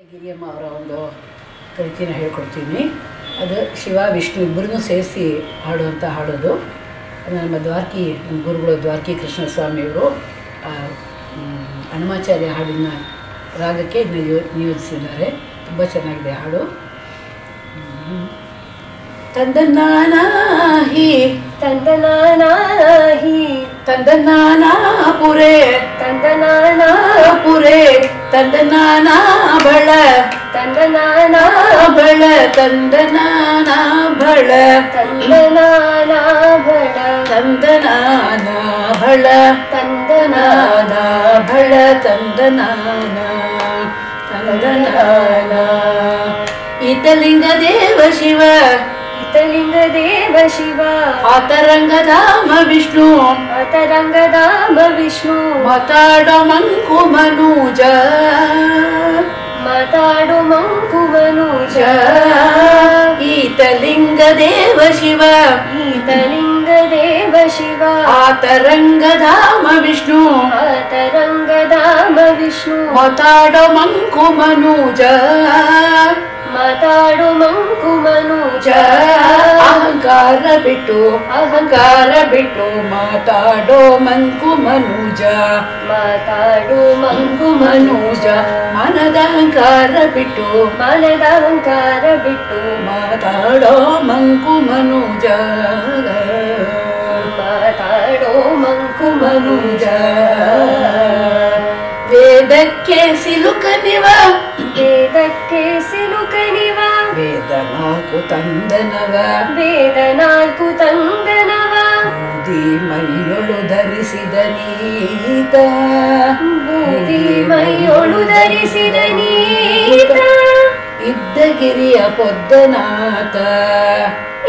ಗಿರಿಯಮ್ಮ ಅವರ ಒಂದು ಕವಿತೆನ ಹೇಳ್ಕೊಡ್ತೀನಿ. ಅದು ಶಿವ ವಿಷ್ಣು ಇಬ್ಬರನ್ನೂ ಸೇರಿಸಿ ಹಾಡುವಂಥ ಹಾಡೋದು. ನಮ್ಮ ನಮ್ಮ ಗುರುಗಳು ದ್ವಾರಕಿ ಕೃಷ್ಣಸ್ವಾಮಿಯವರು ಹನುಮಾಚಾರ್ಯ ಹಾಡಿನ ರಾಗಕ್ಕೆ ನಿಯೋಜಿಸಿದ್ದಾರೆ. ತುಂಬ ಚೆನ್ನಾಗಿದೆ ಹಾಡು. ತಂದನಾನಾಹಿ ತಂದನಾನಾಹಿ ತಂದನಾನಾಪುರೆ ತಂದನಾನಾಪುರೆ ತಂದನಾನಾ ಬಳ ತಂದನಾನಾ ಬಳ ತಂದನಾನಾ ಬಳ ತಂದನಾನಾ ಬಳ ತಂದನಾನಾ ಬಳ ತಂದನಾನಾ ಬಳ ತಂದನಾನಾ ತಂದನಾನಾ ಈತಲಿಂಗ ದೇವ ಶಿವ ಈತಲಿಂಗ ದೇವ ಶಿವ ಆತರಂಗಧಾಮ ವಿಷ್ಣು ಆತರಂಗಧಾಮ ವಿಷ್ಣು ಮಾತಾಡೋ ಮಂಕು ಮನೂಜ ಮಾತಾಡು ಮಂಕು ಮನೂಜ ಈತಲಿಂಗ ದೇವ ಶಿವ ಈತಲಿಂಗ ದೇವ ಶಿವ ಆತರಂಗಧಾಮ ವಿಷ್ಣು ಆತರಂಗಧಾಮ ವಿಷ್ಣು ಮಾತಾಡೋ ಮಂಕು ಮನೂಜ ಮಾತಾಡು ಮಂಕು ಮನೂಜ ಅಹಂಕಾರ ಬಿಟ್ಟು ಮಾತಾಡೋ ಮಂಕು ಮನೂಜ ಮಾತಾಡು ಮಂಕು ಮನೂಜ ಮನದ ಅಹಂಕಾರ ಬಿಟ್ಟು ಮಾತಾಡೋ ಮಂಕು ಮನೂಜ ಮಾತಾಡೋ ಮಂಕು ಮನೂಜ ವೇದಕ್ಕೆ ಸಿಲುಕನಿವ ವೇದಕ್ಕೆ ಸಿಲುಕನಿವ ವೇದ ನಾಲ್ಕು ತಂದನವ ವೇದ ನಾಲ್ಕು ತಂದನವ ಬೂದಿ ಮೈಯೊಳು ಧರಿಸಿದ ನೀತ ಬೂದಿ ಮೈಯೊಳು ಧರಿಸಿದ ನೀತ ಇದ್ದಗಿರಿಯ ಪೊದ್ದನಾಥ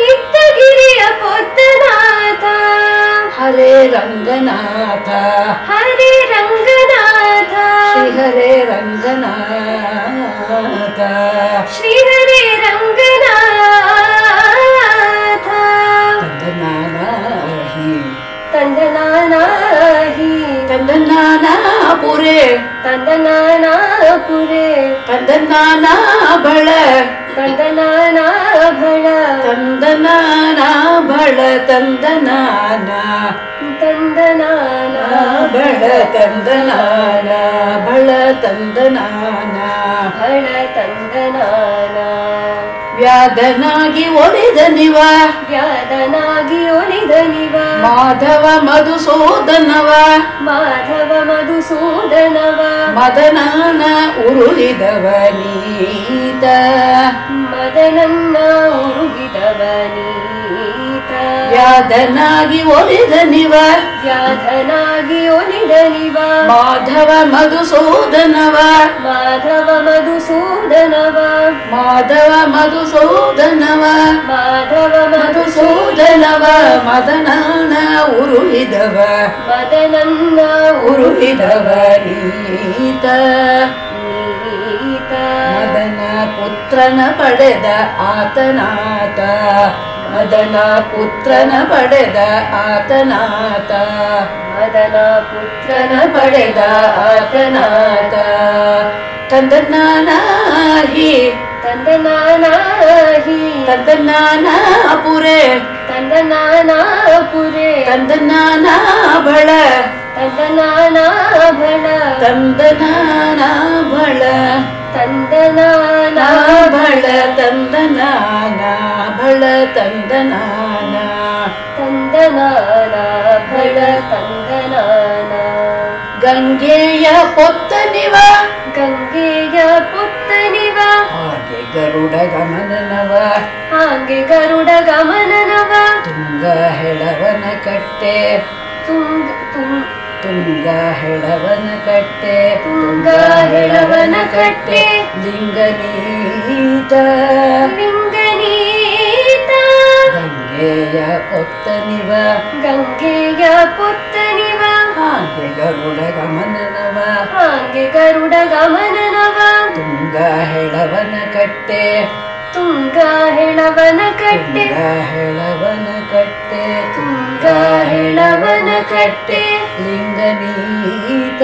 ಇದ್ದಗಿರಿಯ ಪೊದ್ದನಾಥ ಹರೇ ರಂಗನಾಥ ಹರೇ ರಂಗನಾಥ ಶ್ರೀ ಹರೇ ರಂಗನಾಥ ಶ್ರೀ ಹರೇ ರಂಗನಾಥ ತಂದನಾನಾಹಿ ತಂದನಾನಾಹಿ ತಂದನಾನಾಪುರೆ ತಂದನಾನಾಪುರೆ ತಂದನಾನಾ ಬಳ ತಂದನಾನಾ ಭಳ ತಂದನಾನಾ ಬಳ ತಂದನಾನಾ ತಂದನಾನಾ ಬಳ ತಂದನಾನಾ ಬಳ ತಂದನಾನಾ ಭಳ ತಂದನಾನಾ ವ್ಯಾಧನಾಗಿ ಒಲಿದ ನಿವ ವ್ಯಾದನಾಗಿ ಒಲಿದ ನಿವ ಮಾಧವ ಮಧುಸೂದನವ ಮಾಧವ ಮಧುಸೂದನವ ಮದನಾನ ಉರುಳಿದವ ನೀತ ಮದನನ್ನ ಉರುಗಿದವ ನೀತ ವ್ಯಾಧನಾಗಿ ಒಲಿದ ನಿವ ವ್ಯಾಧನಾಗಿ ಒಲಿದ ನಿವ ಮಾಧವ ಮಧುಸೂದನವ ಮಾಧವ ಮಧುಸೂದನವ ಮಾಧವ ಮಧುಸೂದನವ ಮಾಧವ ಮಧುಸೂದನವ ಮದನಾನ ಉರುಳಿದವ ಮದನನ್ನ ಉರುಳಿದವ ನೀತ ನೀತ ಮದನ ಪುತ್ರನ ಪಡೆದ ಆತನಾತ ಮದನ ಪುತ್ರನ ಪಡೆದ ಆತನಾತ ಮದನ ಪುತ್ರನ ಪಡೆದ ಆತನಾತ ತಂದನಾನಾಹಿ ತಂದನಾನಾಹಿ ತಂದನಾನಾಪುರೆ ತಂದನಾನಾಪುರೆ ತಂದನಾನಾ ಬಳ ತಂದನಾನಾ ಭಳ ತಂದನಾನಾ ಬಳ ತಂದನಾನಾ ಬಳ ತಂದನಾನಾ ಬಳ ತಂದನಾನಾ ತಂದನಾನಾ ಭಳ ತಂದನಾನಾ ಗಂಗೆಯ ಪೊತ್ತನಿವ ಗಂಗೆಯ ಪುತ್ತನಿವ ಹಾಗೆ ಗರುಡ ಗಮನನವ ಹಾಗೆ ಗರುಡ ಗಮನನವ ತುಂಗ ಹೆಳವನ ಕಟ್ಟೆ ತುಂಗ ತುಂಗ ಹೆಳವನ ಕಟ್ಟೆ ತುಂಗ ಹೆಳವನ ಕಟ್ಟೆ ಲಿಂಗನೀತ ಲಿಂಗನೀತ ಗಂಗೆಯ ಪೊತ್ತನಿವ ಗಂಗೆಯ ಪುತ್ತನಿವ ಹಾಗೆ ಗರುಡ ಗಮನನವ ಹಾಗೆ ಗರುಡ ಗಮನನವ ತುಂಗ ಹೆಳವನ ಕಟ್ಟೆ ತುಂಗ ಹೆಳವನ ಕಟ್ಟೆ ತುಂಗ ಹೆಳವನ ಕಟ್ಟೆ ತುಂಗ ಹೆಳವನ ಕಟ್ಟೆ ಲಿಂಗನೀತ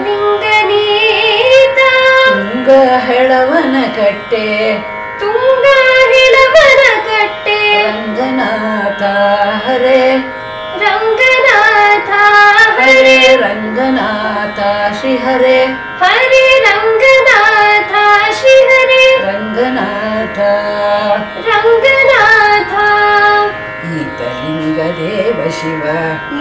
ಲಿಂಗನೀತ ತುಂಗ ಹೆಳವನ ಕಟ್ಟೆ ತುಂಗ ಹೆಳವನ ಕಟ್ಟೆ ರಂಗನಾಥ ಹರೇ ರಂಗನಾಥ ಹರೇ ರಂಗನಾಥ ಶ್ರೀ ಹರೇ ಹರೇ ರಂಗನಾಥ ಶ್ರೀ ಹರೇ ರಂಗನಾಥ ರಂಗನಾಥ ಈತಲಿಂಗ ದೇವ ಶಿವ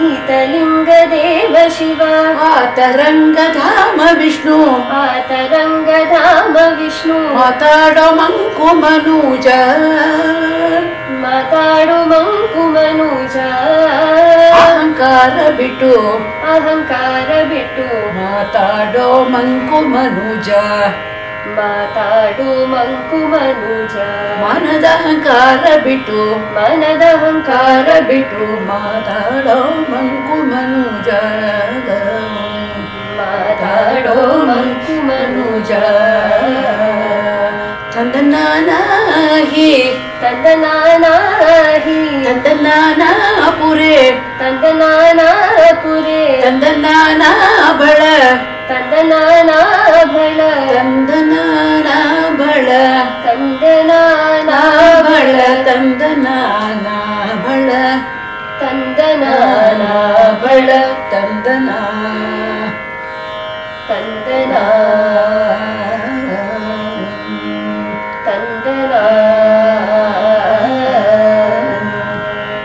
ಈತಲಿಂಗ ದೇವ ಶಿವ ಆತರಂಗಧಾಮ ವಿಷ್ಣು ಆತರಂಗಧಾಮ ವಿಷ್ಣು ಮಾತಾಡೋ ಮಂಕು ಮನೂಜ ಮಾತಾಡು ಮಂಕು ಮನೂಜ ಅಹಂಕಾರ ಬಿಟ್ಟು ಅಹಂಕಾರ ಬಿಟ್ಟು ಮಾತಾಡೋ ಮಂಕು ಮನೂಜ ಮಾತಾಡು ಮಂಕು ಮನೂಜ ಮನದ ಅಹಂಕಾರ ಬಿಟ್ಟು ಮನದ ಅಹಂಕಾರ ಬಿಟ್ಟು ಮಾತಾಡೋ ಮಂಕು ಮನೂಜ ಮಾತಾಡೋ ಮಂಕು ಮನೂಜ ತಂದನಾನಾಹಿ ತಂದನಾನಾಹಿ ತಂದನಾನಾಪುರೆ ತಂದನಾನಾಪುರೆ ತಂದನಾನಾ ಬಳ ತಂದನಾನಾ ಬಳ ತಂದನಾನಾ ಬಳ ತಂದನಾನಾ ಬಳ ತಂದನಾನಾ ಬಳ ತಂದನಾನಾ ಬಳ ತಂದನಾ ತಂದನಾ ತಂದನಾ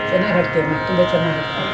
ಚೆನ್ನಾಗಿ ಹಾಡ್ತೀಯಮ್ಮ ತುಂಬ ಚೆನ್ನಾಗಿ ಹಾಡ್ತೀಯ